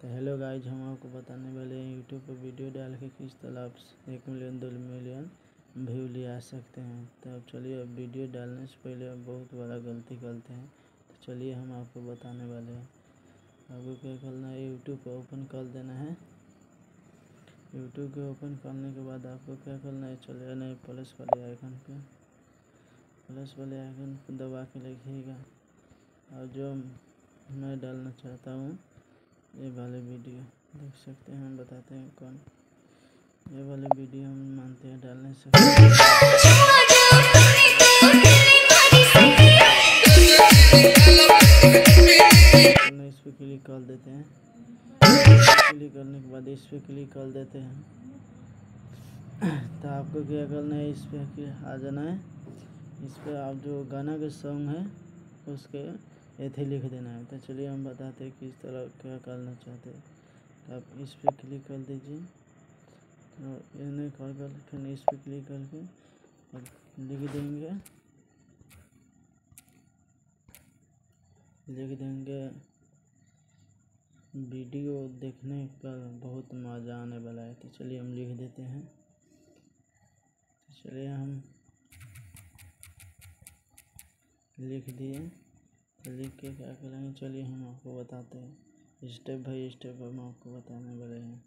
तो hello guys, हम आपको बताने वाले हैं यूट्यूब पर वीडियो डाल के किस तरह आप 1 मिलियन 2 मिलियन व्यू ले आ सकते हैं। तो अब चलिए, अब वीडियो डालने से पहले आप बहुत बड़ा गलती करते हैं। तो चलिए हम आपको बताने वाले हैं। आपको क्या करना है, यूट्यूब को ओपन कर देना है। यूट्यूब को ओपन करने के बाद आपको क्या करना है, चले आना है प्लस वाले आइकन पे। प्लस वाले आइकन पर दबा के लिखिएगा और जो मैं डालना चाहता हूँ ये वाले वीडियो देख सकते हैं। हम बताते हैं कौन ये वाले वीडियो हम मानते हैं डालने से इस पर क्लिक कर देते हैं। क्लिक करने के बाद इस पर क्लिक कर देते हैं। तो आपको क्या करना है, इस पर आ जाना है। इस पर आप जो गाना का सॉन्ग है उसके ऐसे लिख देना है। तो चलिए हम बताते हैं किस तरह क्या करना चाहते हैं। तो आप इस पर क्लिक कर दीजिए और इन्हें कर फिर इस पर क्लिक करके और लिख देंगे वीडियो देखने पर बहुत मज़ा आने वाला है। तो चलिए हम लिख देते हैं। तो चलिए हम लिख दिए। तो लिख के क्या करेंगे, चलिए हम आपको बताते हैं। स्टेप बाय स्टेप हम आपको बताने वाले हैं।